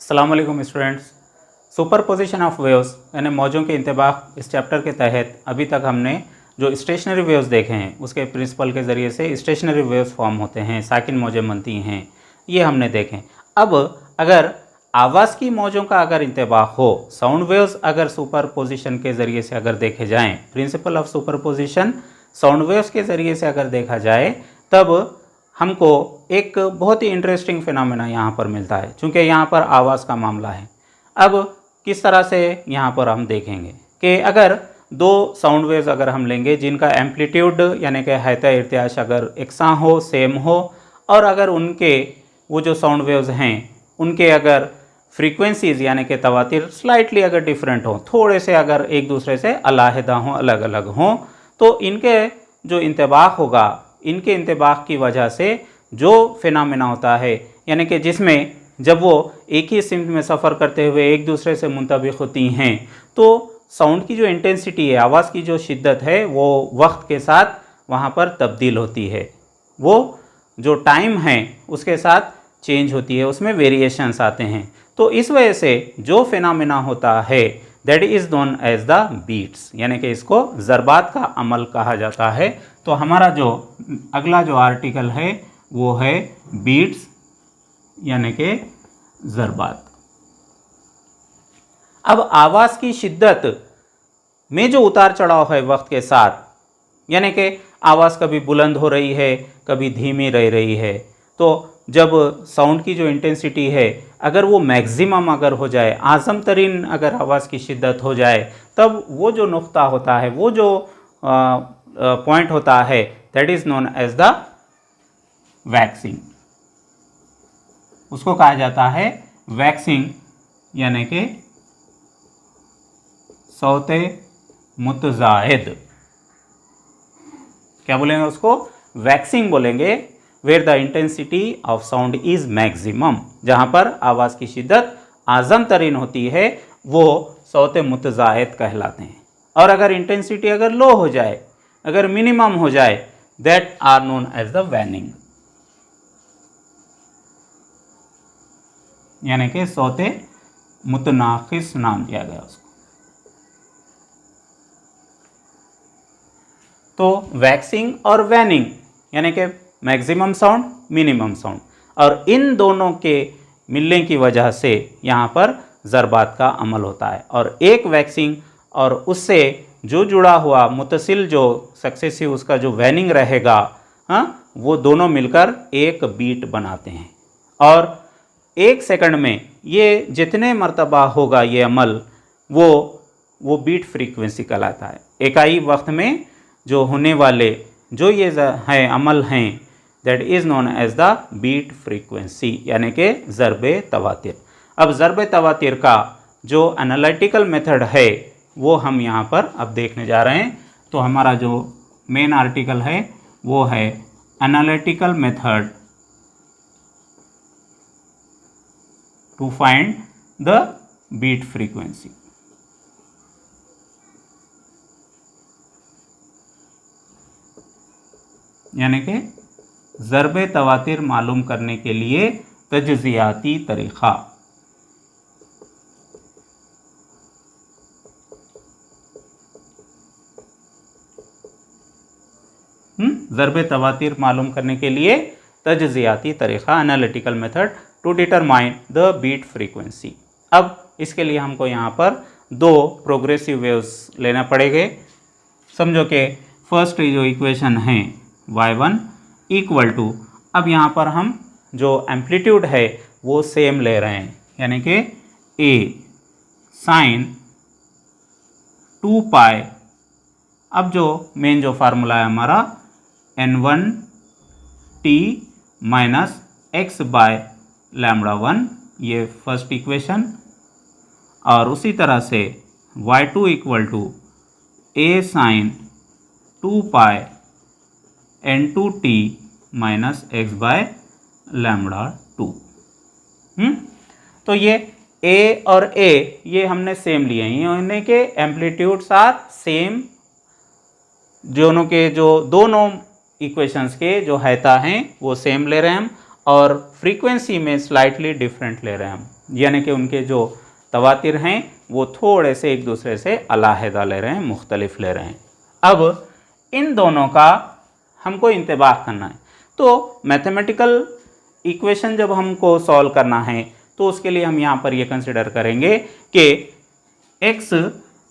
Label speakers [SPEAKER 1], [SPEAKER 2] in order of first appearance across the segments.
[SPEAKER 1] अस्सलाम वालेकुम students. Superposition of waves यानी मौजों के इंतबाक इस चैप्टर के तहत अभी तक हमने जो स्टेशनरी वेव्स देखे हैं उसके प्रिंसिपल के ज़रिए से स्टेशनरी वेव्स फॉर्म होते हैं, साकिन मौजें बनती हैं, ये हमने देखें। अब अगर आवाज़ की मौजों का अगर इंतबाक हो, साउंड वेव्स अगर सुपरपोजिशन के ज़रिए से अगर देखे जाएँ, principle of superposition sound waves के ज़रिए से अगर देखा जाए, तब हमको एक बहुत ही इंटरेस्टिंग फिनोमेना यहाँ पर मिलता है, क्योंकि यहाँ पर आवाज़ का मामला है। अब किस तरह से यहाँ पर हम देखेंगे कि अगर दो साउंड वेव्स अगर हम लेंगे जिनका एम्पलीट्यूड यानी कि हैता इर्तियाश अगर एकसां हो, सेम हो, और अगर उनके वो जो साउंड वेव्स हैं उनके अगर फ्रीक्वेंसीज़ यानी कि तवातिर स्लाइटली अगर डिफरेंट हो, थोड़े से अगर एक दूसरे से अलहदा हों, अलग अलग हों, तो इनके जो इंतबाक होगा, इनके इंतबाक की वजह से जो फिनोमेना होता है, यानी कि जिसमें जब वो एक ही सिमत में सफ़र करते हुए एक दूसरे से मुंतबिक होती हैं, तो साउंड की जो इंटेंसिटी है, आवाज़ की जो शिद्दत है, वो वक्त के साथ वहाँ पर तब्दील होती है। वो जो टाइम है उसके साथ चेंज होती है, उसमें वेरिएशंस आते हैं। तो इस वजह से जो फिनोमेना होता है that is known as the beats, यानी कि इसको ज़रबात का अमल कहा जाता है। तो हमारा जो अगला जो आर्टिकल है वो है बीट्स यानी कि ज़रबात। अब आवाज़ की शिद्दत में जो उतार चढ़ाव है वक्त के साथ, यानी कि आवाज़ कभी बुलंद हो रही है, कभी धीमी रह रही है, तो जब साउंड की जो इंटेंसिटी है अगर वो मैक्सिमम अगर हो जाए, आज़म तरीन अगर आवाज़ की शिद्दत हो जाए, तब वो जो नुक्ता होता है, वो जो पॉइंट होता है that is known as the waxing. उसको कहा जाता है वैक्सिंग, यानी कि सौते मुतज़ाहिद। क्या बोलेंगे उसको? वैक्सिंग बोलेंगे। Where the intensity of sound is maximum, जहाँ पर आवाज़ की शिद्दत आज़म तरीन होती है, वो सौते मुतज़ाहिद कहलाते हैं। और अगर इंटेंसिटी अगर लो हो जाए, अगर मिनिमम हो जाए, that are known as the waning, यानी कि सौते मुतनाकिस नाम दिया गया उसको। तो वैक्सिंग और वैनिंग यानी कि मैक्सिमम साउंड, मिनिमम साउंड, और इन दोनों के मिलने की वजह से यहाँ पर ज़रबात का अमल होता है। और एक वैक्सिंग और उससे जो जुड़ा हुआ मुतसिल जो सक्सेसिव उसका जो वैनिंग रहेगा, हाँ, वो दोनों मिलकर एक बीट बनाते हैं। और एक सेकंड में ये जितने मर्तबा होगा ये अमल, वो बीट फ्रीक्वेंसी कहलाता है। इकाई वक्त में जो होने वाले जो ये हैं अमल हैं, that is known as the beat frequency, यानी कि ज़रबे तवातिर। अब ज़रबे तवातिर का जो एनालिटिकल मेथड है वो हम यहाँ पर अब देखने जा रहे हैं। तो हमारा जो मेन आर्टिकल है वो है analytical method to find the beat frequency. यानी कि ज़रबे तवातिर मालूम करने के लिए तजज़ियाती तरीक़ा। ज़रबे तवातिर मालूम करने के लिए तजज़ियाती तरीक़ा, analytical method to determine the beat frequency. अब इसके लिए हमको यहाँ पर दो प्रोग्रेसिव वेव्स लेना पड़ेंगे। समझो कि फर्स्ट जो इक्वेशन है y1 इक्वल टू, अब यहाँ पर हम जो एम्पलीट्यूड है वो सेम ले रहे हैं, यानी कि a साइन 2 पाई। अब जो मेन जो फार्मूला है हमारा n1 t minus x bye λ1, ये फर्स्ट इक्वेशन। और उसी तरह से y2 equal to a sine 2 pi n2t minus x by λ2। तो ये a और a ये हमने सेम लिए हैं, यानी कि एम्पलीट्यूड्स आर सेम। दोनों के जो दोनों इक्वेशंस के जो हैता हैं वो सेम ले रहे हैं हम, और फ्रीक्वेंसी में स्लाइटली डिफरेंट ले रहे हैं हम, यानी कि उनके जो तवातिर हैं वो थोड़े से एक दूसरे से अलहदा ले रहे हैं, मुख्तलिफ ले रहे हैं। अब इन दोनों का हमको इंतबाह करना है। तो मैथमेटिकल इक्वेशन जब हमको सॉल्व करना है तो उसके लिए हम यहाँ पर ये कंसिडर करेंगे कि x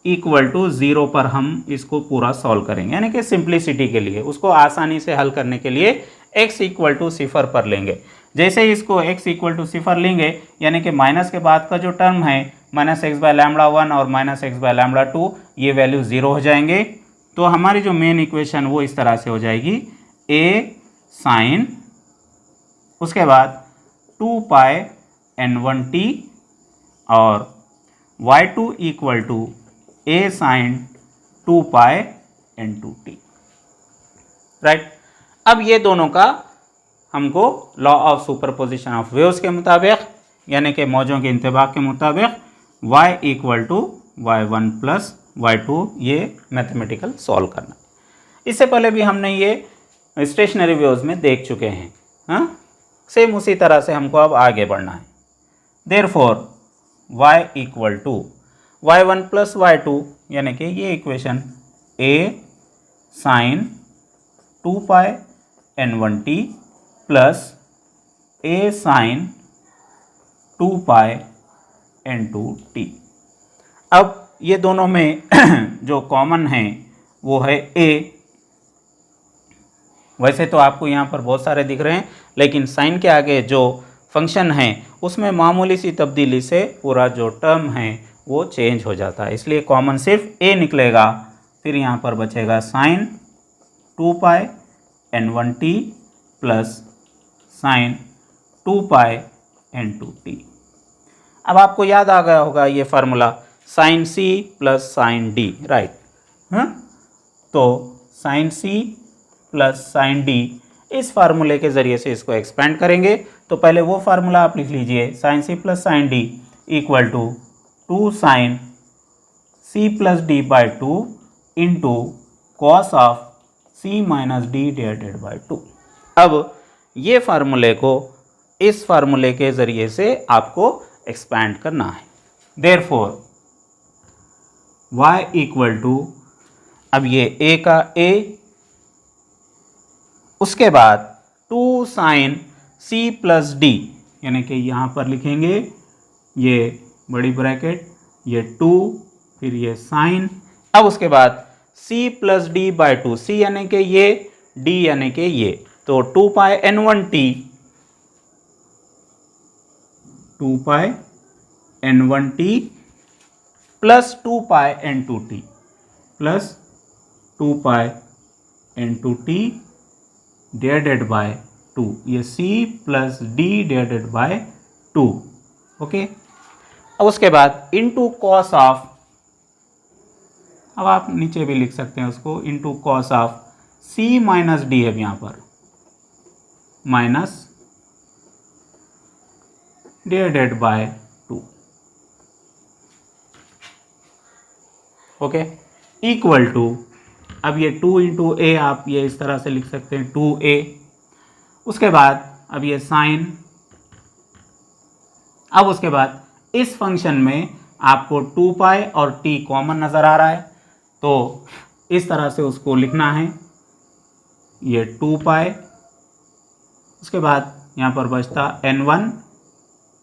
[SPEAKER 1] इक्वल टू 0 पर हम इसको पूरा सॉल्व करेंगे, यानी कि सिंप्लिसिटी के लिए, उसको आसानी से हल करने के लिए x इक्वल टू 0 पर लेंगे। जैसे ही इसको x इक्वल टू 0 लेंगे, यानी कि माइनस के बाद का जो टर्म है -x/λ1 और -x/λ2, ये वैल्यू 0 हो जाएंगे। तो हमारी जो मेन इक्वेशन वो इस तरह से हो जाएगी, a sin, उसके बाद 2πn1t और y2 equal to a sin 2πn2t, right. अब ये दोनों का हमको law of superposition of waves के मुताबिक, यानी कि मौजों के इंतबाक के मुताबिक y equal to y1 plus y2 ये मैथमेटिकल सॉल्व करना। इससे पहले भी हमने ये स्टेशनरी वेव्स में देख चुके हैं, हाँ। सेम उसी तरह से हमको अब आगे बढ़ना है। Therefore y equal to y1 plus y2, यानी कि ये equation a sin 2πn1t plus a sin 2πn2t। अब ये दोनों में जो कॉमन है वो है a। वैसे तो आपको यहाँ पर बहुत सारे दिख रहे हैं, लेकिन साइन के आगे जो फंक्शन है उसमें मामूली सी तब्दीली से पूरा जो टर्म है वो चेंज हो जाता है, इसलिए कॉमन सिर्फ a निकलेगा। फिर यहाँ पर बचेगा sin 2πn1t plus sin 2πn2t। अब आपको याद आ गया होगा ये formula sin c plus sin d, right, हाँ। तो sin c plus sin d, इस फार्मूले के ज़रिए से इसको एक्सपेंड करेंगे। तो पहले वो फार्मूला आप लिख लीजिए, sin c plus sin d equal to 2 sin c plus d by 2 into cos of c minus d divided by 2। अब ये फार्मूले को इस फार्मूले के ज़रिए से आपको एक्सपेंड करना है। देयरफॉर y इक्वल टू, अब ये a का a, उसके बाद 2 sin c प्लस d, यानी कि यहाँ पर लिखेंगे ये बड़ी ब्रैकेट, ये 2, फिर ये sin, अब उसके बाद c plus d by 2, c यानी कि ये, d यानी कि ये, तो 2πn1t, 2πn1t plus 2πn2t plus 2πn2t divided by 2, ये c plus d divided by 2, okay. अब उसके बाद इंटू कॉस ऑफ, अब आप नीचे भी लिख सकते हैं उसको, into cos of c minus d है यहाँ पर, minus divided by 2, okay, equal to, अब ये 2 इंटू ए आप ये इस तरह से लिख सकते हैं 2a। उसके बाद अब ये साइन, अब उसके बाद इस फंक्शन में आपको 2π और t कॉमन नज़र आ रहा है, तो इस तरह से उसको लिखना है, ये 2π, उसके बाद यहाँ पर बचता n1,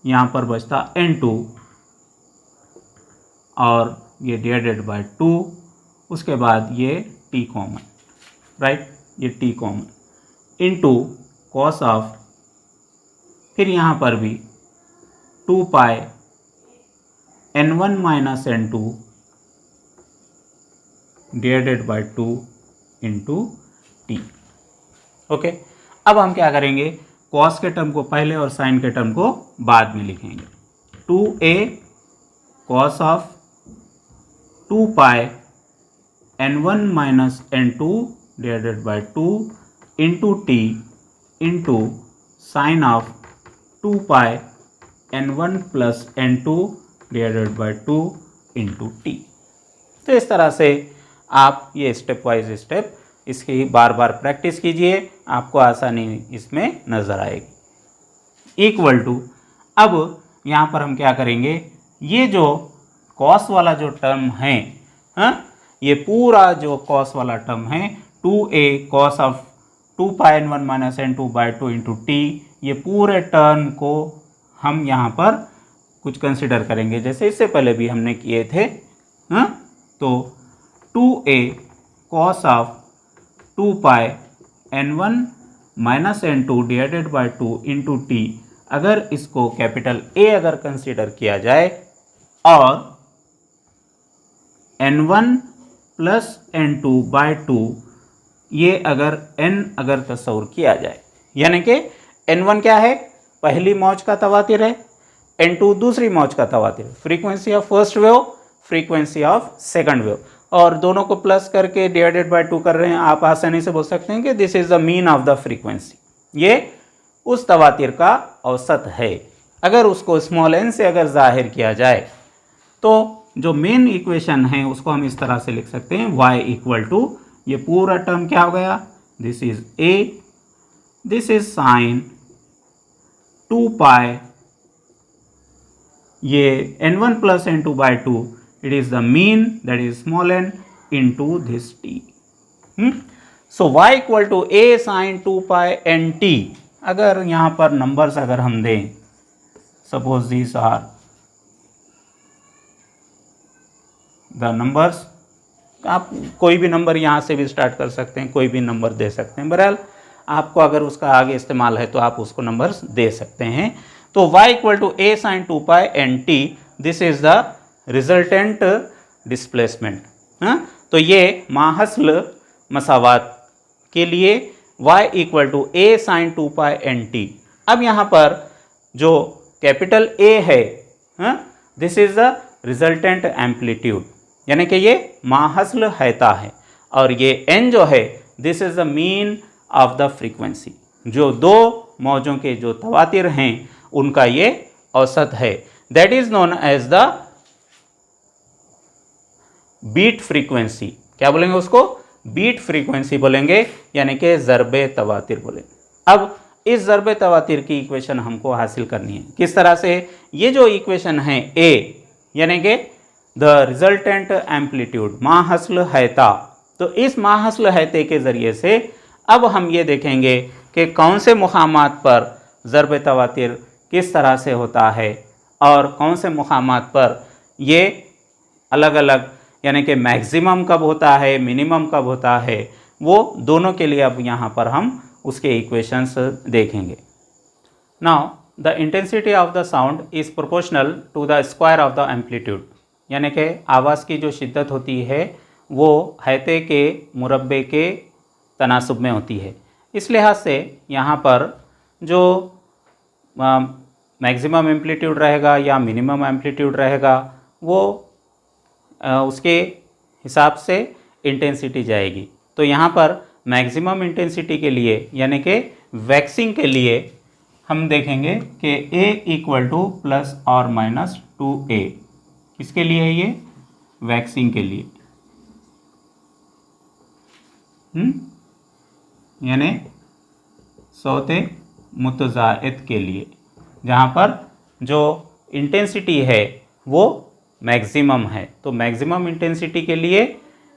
[SPEAKER 1] यहाँ पर बचता n2 और ये डिवाइडेड बाय 2, उसके बाद ये t कॉमन, राइट, ये t common into cos of, फिर यहाँ पर भी 2π n1 minus n2 divided by 2 into t, okay. अब हम क्या करेंगे, कॉस के टर्म को पहले और साइन के टर्म को बाद में लिखेंगे। 2a cos of 2π n1 minus n2 divided by 2 into t into sine of 2π n1 plus n2 divided by 2 into t। तो इस तरह से आप ये स्टेप वाइज स्टेप इसकी बार बार प्रैक्टिस कीजिए, आपको आसानी इसमें नज़र आएगी। इक्वल टू, अब यहाँ पर हम क्या करेंगे, ये जो कॉस वाला जो टर्म है, ये पूरा जो कॉस वाला टर्म है 2a cos of 2 pi n1 minus n2 by 2 into T, ये पूरे टर्म को हम यहाँ पर कुछ कंसिडर करेंगे जैसे इससे पहले भी हमने किए थे। तो 2a cos of 2 pi n1 minus n2 divided by 2 into T, अगर इसको कैपिटल A अगर कंसिडर किया जाए और n1 प्लस n2 बाई 2 ये अगर n अगर तस्वुर किया जाए, यानी कि n1 क्या है, पहली मौज का तवातिर है, n2 दूसरी मौज का तवातिर, frequency of first wave, frequency of second wave, और दोनों को प्लस करके डिवाइडेड बाय 2 कर रहे हैं। आप आसानी से बोल सकते हैं कि this is the mean of the frequency, ये उस तवातिर का औसत है। अगर उसको स्मॉल n से अगर जाहिर किया जाए तो जो मेन इक्वेशन है उसको हम इस तरह से लिख सकते हैं, y इक्वल टू, ये पूरा टर्म क्या हो गया, this is a, this is sine 2 pi, ये n1 plus n2 by 2, it is the mean that is small n into this t। सो y equal to a sine 2 pi n t। अगर यहाँ पर numbers अगर हम दें, suppose these are the numbers, आप कोई भी नंबर यहाँ से भी स्टार्ट कर सकते हैं, कोई भी नंबर दे सकते हैं, बहरहाल आपको अगर उसका आगे इस्तेमाल है तो आप उसको नंबर्स दे सकते हैं। तो y equal to a sine 2 pi n t, this is the resultant displacement. तो ये माहसल मसावात के लिए y equal to a sine 2 pi n t. अब यहाँ पर जो कैपिटल A है, this is the resultant amplitude, यानी कि ये माहसल हैता है, और ये n जो है this is the mean of the frequency, जो दो मौजों के जो तवातिर हैं उनका ये औसत है, that is known as the beat frequency. क्या बोलेंगे उसको, बीट फ्रीक्वेंसी बोलेंगे, यानी कि ज़रबे तवातिर बोलेंगे। अब इस ज़रबे तवातिर की इक्वेशन हमको हासिल करनी है, किस तरह से, ये जो इक्वेशन है A यानी कि द रिजल्टेंट एम्पलीट्यूड, माहसल हैता, तो इस माहसल हैते के ज़रिए से अब हम ये देखेंगे कि कौन से मुकामात पर ज़रबे तवातिर किस तरह से होता है और कौन से मुकामात पर ये अलग अलग, यानी कि मैक्सिमम कब होता है, मिनिमम कब होता है, वो दोनों के लिए अब यहाँ पर हम उसके इक्वेशंस देखेंगे। Now the intensity of the sound is proportional to the square of the amplitude, यानी कि आवाज़ की जो शिद्दत होती है वो हैते के मुरब्बे के तनासुब में होती है। इस लिहाज से यहाँ पर जो मैक्सिमम एम्पलीट्यूड रहेगा या मिनिमम एम्पलीट्यूड रहेगा वो उसके हिसाब से इंटेंसिटी जाएगी। तो यहाँ पर मैक्सिमम इंटेंसिटी के लिए यानी कि वैक्सिंग के लिए हम देखेंगे कि A इक्वल टू प्लस और माइनस 2A, किसके लिए है ये, वैक्सिंग के लिए, यानी सौते मुतज़ाइद के लिए, जहाँ पर जो इंटेंसिटी है वो मैक्सिमम है। तो मैक्सिमम इंटेंसिटी के लिए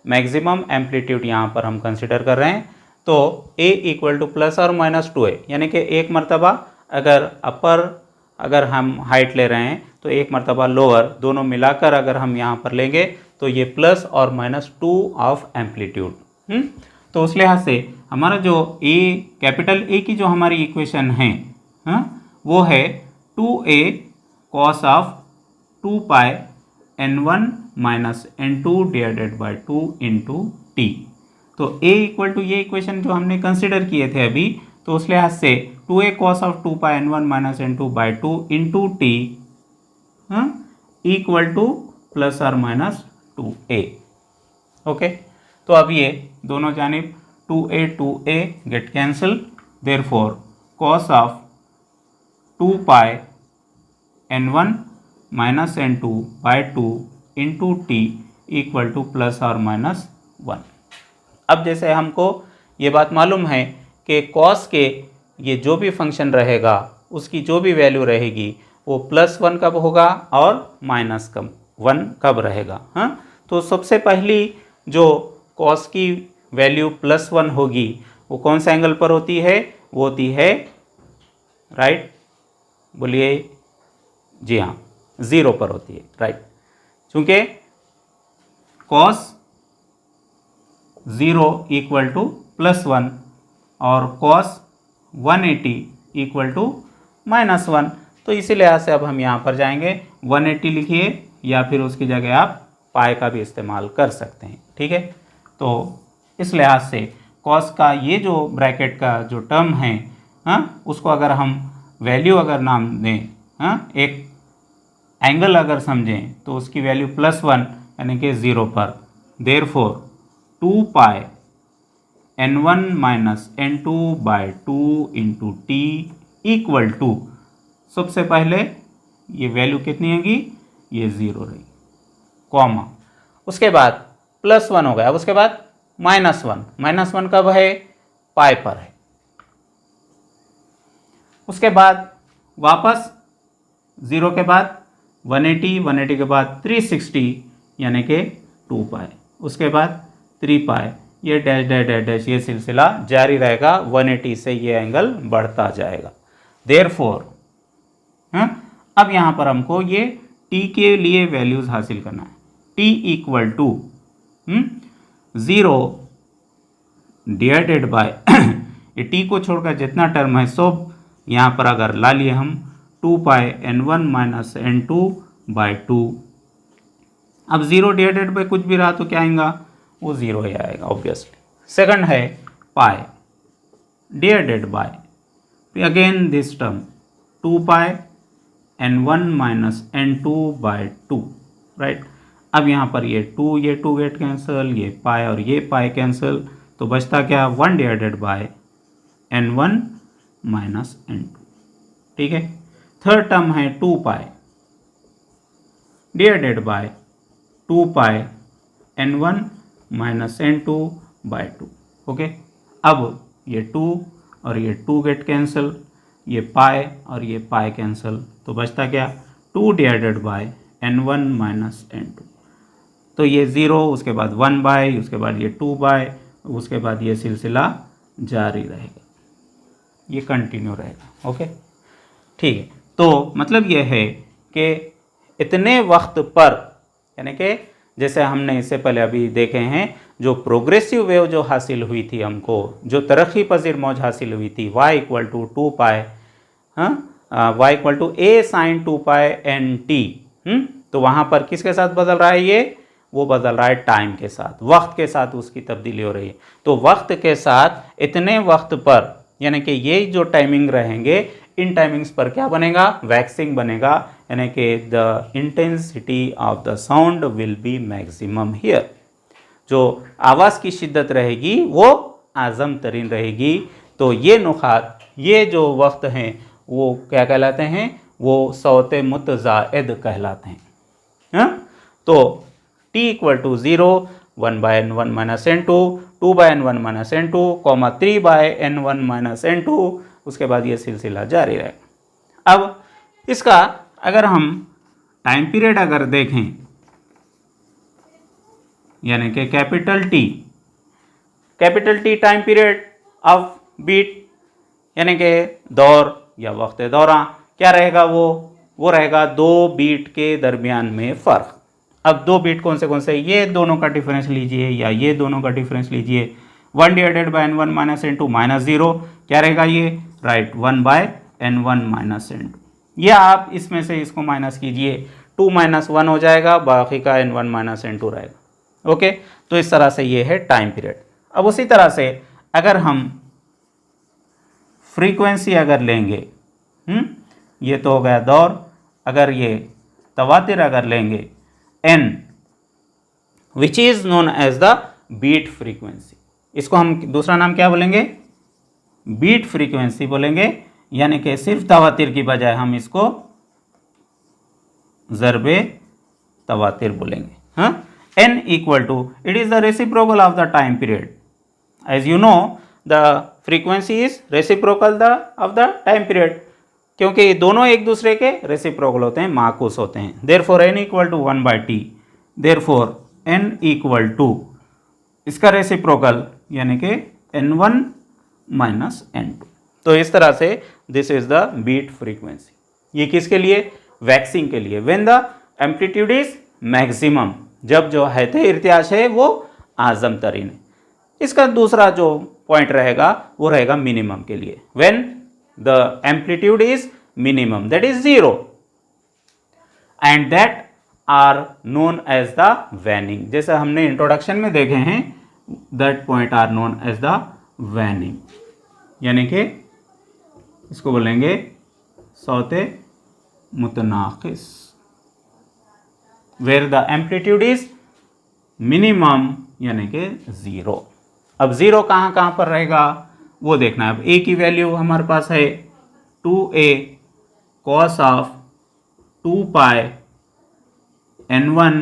[SPEAKER 1] मैक्सिमम एम्पलीट्यूड यहाँ पर हम कंसिडर कर रहे हैं। तो A इक्वल टू प्लस और माइनस 2A, यानी कि एक मरतबा अगर अपर अगर हम हाइट ले रहे हैं तो एक मरतबा लोअर, दोनों मिलाकर अगर हम यहाँ पर लेंगे तो ये प्लस और माइनस 2 ऑफ एम्पलीट्यूड। तो उस लिहाज से हमारा जो A, कैपिटल A की जो हमारी इक्वेशन है वो है 2A cos of 2 pi n1 minus n2 divided by 2 into T. तो A इक्वल टू ये इक्वेशन जो हमने कंसिडर किए थे अभी, तो उस लिहाज से 2A cos of 2 pi n1 minus n2 by 2 into t equal two plus और माइनस 2A। ओके, तो अब ये दोनों जानिब 2A get cancel, therefore cos of 2 pi n1 minus n2 by 2 into t equal two plus और minus 1। अब जैसे हमको ये बात मालूम है कि कॉस के ये जो भी फंक्शन रहेगा उसकी जो भी वैल्यू रहेगी वो +1 कब होगा और -1 कब रहेगा। हाँ, तो सबसे पहली जो कॉस की वैल्यू +1 होगी वो कौन सा एंगल पर होती है, वो होती है राइट, बोलिए, जी हाँ, 0 पर होती है, राइट। चूंकि कॉस 0 इक्वल टू +1 और कॉस 180 इक्वल टू -1, तो इसी लिहाज से अब हम यहाँ पर जाएंगे 180 लिखिए या फिर उसकी जगह आप पाई का भी इस्तेमाल कर सकते हैं, ठीक है। तो इस लिहाज से कॉस का ये जो ब्रैकेट का जो टर्म है, हाँ, उसको अगर हम वैल्यू अगर नाम दें, हाँ, एक एंगल अगर समझें तो उसकी वैल्यू +1 यानी कि 0 पर, therefore 2 pi n1 minus n2/2 into t equal to, सबसे पहले ये वैल्यू कितनी होगी, ये 0 रहेगी, कॉमा, उसके बाद +1 हो गया, अब उसके बाद -1 कब है, पाई पर है, उसके बाद वापस 0 के बाद 180 के बाद 360 यानी कि 2 पाई, उसके बाद 3 पाई, ये डैश डैश डैश डैश ये सिलसिला जारी रहेगा, 180 से ये एंगल बढ़ता जाएगा। देयरफॉर अब यहाँ पर हमको ये t के लिए वैल्यूज हासिल करना है, t equal to 0 divided by ये t को छोड़कर जितना टर्म है सब यहाँ पर अगर ला लिए हम 2 पाई n1 माइनस n2/2, अब 0 डिवाइडेड बाय कुछ भी रहा तो क्या आएगा, वो 0 ही आएगा ऑब्वियसली। सेकंड है पाई divided by again this term 2 pi n1 minus n2/2, right. अब यहाँ पर ये 2 गेट कैंसिल, ये पाई और ये पाई कैंसिल, तो बचता क्या, 1 divided by n1 minus n2, ठीक है। थर्ड टर्म है 2 पाई divided by 2 pi n1 minus n2/2, okay. अब ये 2 और ये 2 गेट कैंसिल, ये पाई और ये पाई कैंसिल, तो बचता क्या, 2 divided bye n1 minus n2, तो ये 0, उसके बाद 1 बाय, उसके बाद ये 2 बाय, उसके बाद ये सिलसिला जारी रहेगा, ये कंटिन्यू रहेगा, ओके, ठीक है। तो मतलब ये है कि इतने वक्त पर, यानी कि जैसे हमने इससे पहले अभी देखे हैं, जो प्रोग्रेसिव वेव जो हासिल हुई थी हमको, जो तरक्की पजीर मौज हासिल हुई थी, y इक्वल टू 2 पाई, हाँ, y equal to a sine 2 pi nt, तो वहाँ पर किसके साथ बदल रहा है, ये वो बदल रहा है टाइम के साथ, वक्त के साथ उसकी तब्दीली हो रही है। तो वक्त के साथ इतने वक्त पर, यानी कि ये जो टाइमिंग रहेंगे, इन टाइमिंग्स पर क्या बनेगा, वैक्सिंग बनेगा, यानी कि the intensity of the sound will be maximum here, जो आवाज़ की शिद्दत रहेगी वो आज़म तरीन रहेगी। तो ये नुकात, ये जो वक्त हैं वो क्या कहलाते हैं, वो सौते मुतज़ाइद कहलाते हैं, हाँ। तो t equal to 0, 1 by n1 minus n2, 2 by n1 minus n2, 3 by n1 minus n2, उसके बाद ये सिलसिला जारी रहेगा। अब इसका अगर हम टाइम पीरियड अगर देखें, यानी कि capital T time period of beat, यानी कि दौर या वक्त दौरान क्या रहेगा, वो रहेगा 2 बीट के दरमियान में फ़र्क। अब 2 बीट कौन से, ये दोनों का डिफरेंस लीजिए या ये दोनों का डिफरेंस लीजिए, 1 divided by n1 minus n2 minus 0, क्या रहेगा ये, right, 1 by n1 minus n2, या आप इसमें से इसको माइनस कीजिए, 2 माइनस 1 हो जाएगा, बाकी का n1 माइनस n2 रहेगा, ओके। तो इस तरह से ये है टाइम पीरियड। अब उसी तरह से अगर हम फ्रीक्वेंसी अगर लेंगे, ये तो हो गया दौर, अगर ये तवातिर अगर लेंगे n, which is known as the beat frequency, इसको हम दूसरा नाम क्या बोलेंगे, बीट फ्रीक्वेंसी बोलेंगे, यानी कि सिर्फ तवातिर की बजाय हम इसको ज़रबे तवातिर बोलेंगे, हाँ। n equal to, it is the reciprocal of the time period, as you know the frequency is reciprocal of the time period, क्योंकि दोनों एक दूसरे के रेसिप्रोकल होते हैं, माकूस होते हैं। Therefore n equal to 1/t, therefore n equal to इसका रेसिप्रोकल यानी कि n1 माइनस n2। तो इस तरह से this is the beat frequency. ये किसके लिए? वैक्सिंग के लिए। When the amplitude is maximum, जब जो हैते इर्तियाश है वो आज़म तरीन है। इसका दूसरा जो पॉइंट रहेगा वो रहेगा मिनिमम के लिए। When the amplitude is minimum that is 0 and that are known as the waning. जैसे हमने इंट्रोडक्शन में देखे हैं, that point are known as the waning, यानी कि इसको बोलेंगे सौते मुतनाकिस, where the amplitude is minimum यानी कि 0। अब 0 कहाँ कहाँ पर रहेगा वो देखना है। अब a की वैल्यू हमारे पास है 2a cos of 2 pi n1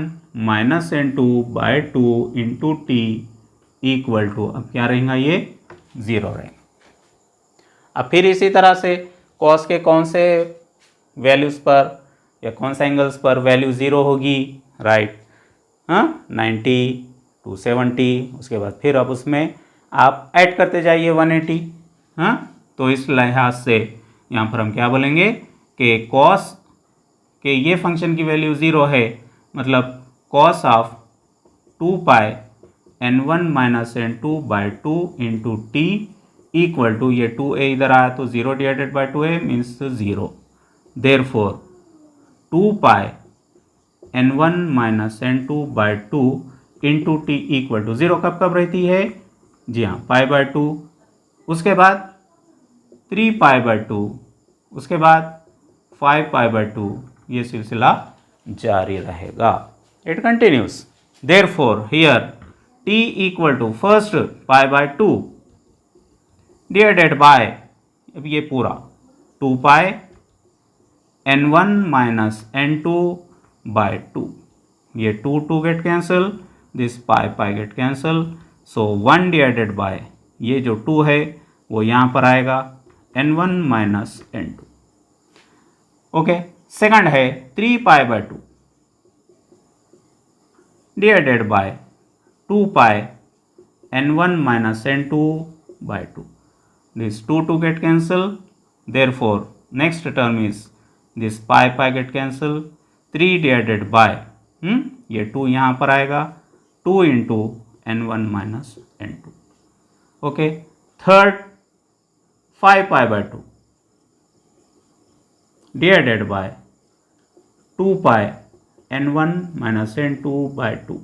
[SPEAKER 1] minus n2 by 2 into t equal to, अब क्या रहेगा ये 0 रहेगा। अब फिर इसी तरह से cos के कौन से वैल्यूज़ पर या कौन से एंगल्स पर वैल्यू 0 होगी, राइट? हाँ, 90 270, उसके बाद फिर अब उसमें आप ऐड करते जाइए 180। हाँ, तो इस लिहाज से यहाँ पर हम क्या बोलेंगे कि कॉस के ये फंक्शन की वैल्यू 0 है, मतलब cos of 2 pi n1 minus n2 by 2 into t equal to, ये 2a इधर आया तो 0 divided by 2a means 0। Therefore 2 pi n1 minus n2 by 2 into t equal to 0 कब कब रहती है? जी हाँ, पाई बाय 2, उसके बाद 3 पाई बाय 2, उसके बाद 5 पाई बाय 2, ये सिलसिला जारी रहेगा। It continues. Therefore here t equal to first pi by 2 divided by, अब ये पूरा 2 pi n1 minus n2 by 2, ये 2 get cancel, this pi get cancel, so 1 divided by ये जो 2 है वो यहाँ पर आएगा n1 minus n2। Okay, second है 3 pi by 2 divided by 2 pi n1 minus n2 by 2, this 2 get cancel, therefore next term is this pi get cancel, 3 divided by ये 2 यहाँ पर आएगा 2 into n1 minus n2। Okay, third 5 pi by 2 divided by 2 pi n1 minus n2 by 2,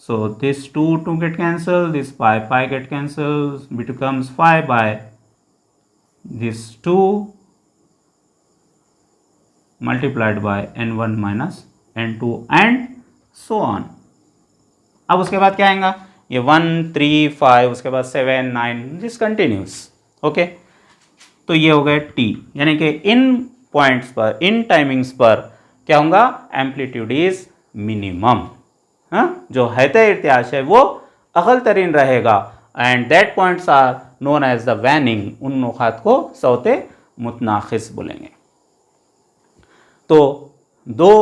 [SPEAKER 1] so this 2 get cancelled, this pi get cancelled, becomes 5 by this 2 multiplied by n1 minus n2 and so on। अब उसके बाद क्या आएगा, ये 1 3 5, उसके बाद 7 9, this continuous. Okay, तो ये हो गए t, यानी कि इन पॉइंट्स पर, इन टाइमिंग्स पर क्या होगा, एम्पलीट्यूड इज मिनिमम। हाँ, जो हैते इर्तियाश है वो अकल तरीन रहेगा and that points are known as the waning, उन नुकात को सौते मुतनाखिस बोलेंगे। तो दो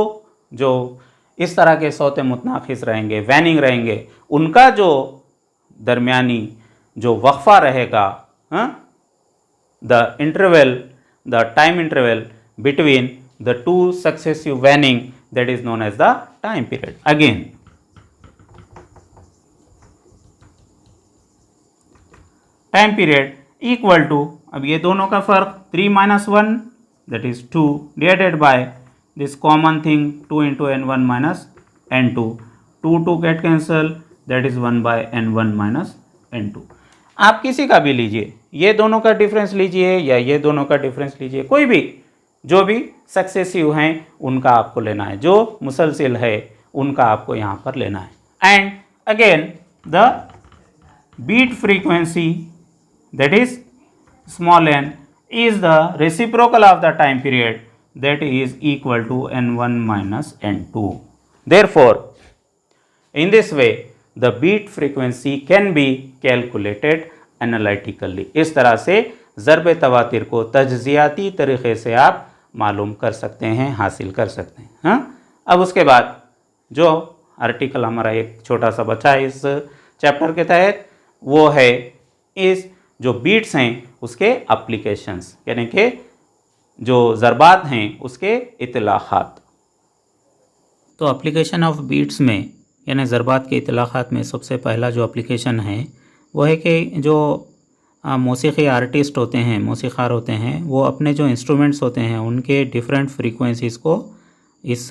[SPEAKER 1] जो इस तरह के सौते मुतनाखिस रहेंगे, वैनिंग रहेंगे, उनका जो दरमियानी जो वक्फा रहेगा, the interval, the time interval between the two successive waning, that is known as the time period. Again time period equal to, अब ये दोनों का फर्क 3 minus 1 that is 2 divided by this common thing 2 into n1 minus n2, 2 get cancel, that is 1 by n1 minus n2। आप किसी का भी लीजिए, ये दोनों का डिफरेंस लीजिए या ये दोनों का डिफरेंस लीजिए, कोई भी जो भी सक्सेसिव हैं उनका आपको लेना है, जो मुसलसिल है उनका आपको यहाँ पर लेना है। And again the beat frequency that is small n is the reciprocal of the time period, that is equal to n1 minus n2. Therefore, in this way the beat frequency can be calculated analytically। इस तरह से ज़रब तवातिर को तज्ज़ियाती तरीक़े से आप मालूम कर सकते हैं, हासिल कर सकते हैं। हाँ, अब उसके बाद जो आर्टिकल हमारा एक छोटा सा बचा है इस चैप्टर के तहत, वो है इस जो बीट्स हैं उसके एप्लीकेशंस, यानी कि जो ज़रबात हैं उसके इतलाक़ात। तो एप्लीकेशन ऑफ बीट्स में यानी ज़रबात के इतलाक़ात में सबसे पहला जो एप्लीकेशन है वो है कि जो मौसीक़ी आर्टिस्ट होते हैं, मौसीक़ार होते हैं, वो अपने जो इंस्ट्रूमेंट्स होते हैं उनके डिफरेंट फ्रीक्वेंसीज़ को इस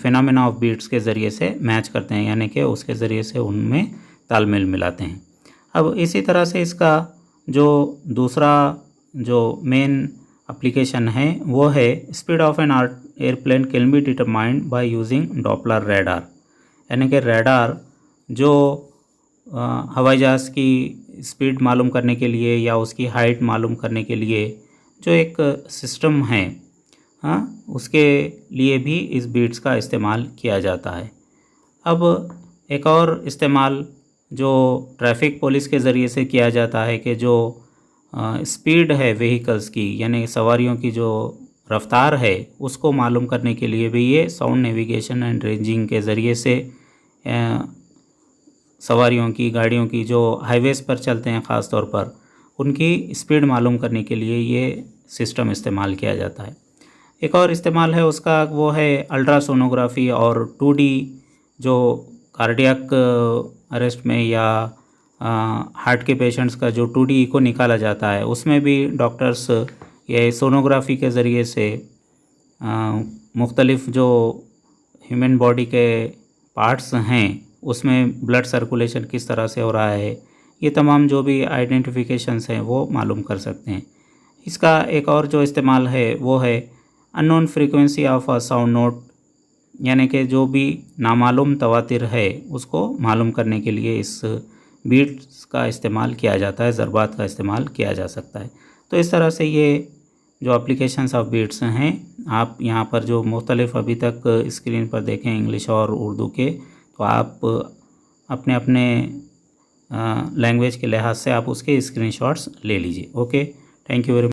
[SPEAKER 1] फिनोमेना ऑफ बीट्स के ज़रिए से मैच करते हैं, यानी कि उसके ज़रिए से उनमें तालमेल मिलाते हैं। अब इसी तरह से इसका जो दूसरा जो मेन एप्लीकेशन है वो है speed of an airplane can be determined by using Doppler radar, यानी कि रडार जो हवाई जहाज़ की स्पीड मालूम करने के लिए या उसकी हाइट मालूम करने के लिए जो एक सिस्टम है, हाँ, उसके लिए भी इस बीट्स का इस्तेमाल किया जाता है। अब एक और इस्तेमाल जो ट्रैफिक पुलिस के ज़रिए से किया जाता है कि जो स्पीड है व्हीकल्स की, यानी सवारियों की जो रफ्तार है उसको मालूम करने के लिए भी ये साउंड नेविगेशन एंड रेंजिंग के ज़रिए से सवारियों की, गाड़ियों की जो हाईवेज़ पर चलते हैं ख़ास तौर पर, उनकी स्पीड मालूम करने के लिए ये सिस्टम इस्तेमाल किया जाता है। एक और इस्तेमाल है उसका, वो है अल्ट्रासोनोग्राफी और 2D जो कार्डियक अरेस्ट में या हार्ट के पेशेंट्स का जो 2D इको निकाला जाता है, उसमें भी डॉक्टर्स ये सोनोग्राफी के ज़रिए से मुख्तलिफ़ जो ह्यूमन बॉडी के पार्ट्स हैं उसमें ब्लड सर्कुलेशन किस तरह से हो रहा है, ये तमाम जो भी आइडेंटिफिकेशंस हैं वो मालूम कर सकते हैं। इसका एक और जो इस्तेमाल है वो है unknown frequency of a sound note, यानी कि जो भी नामालूम तवातिर है उसको मालूम करने के लिए इस बीट्स का इस्तेमाल किया जाता है, ज़रबात का इस्तेमाल किया जा सकता है। तो इस तरह से ये जो एप्लीकेशंस ऑफ बीट्स हैं, आप यहाँ पर जो मुख्तलिफ़ अभी तक स्क्रीन पर देखें इंग्लिश और उर्दू के, तो आप अपने अपने लैंग्वेज के लिहाज से आप उसके स्क्रीनशॉट्स ले लीजिए। Okay, thank you very much.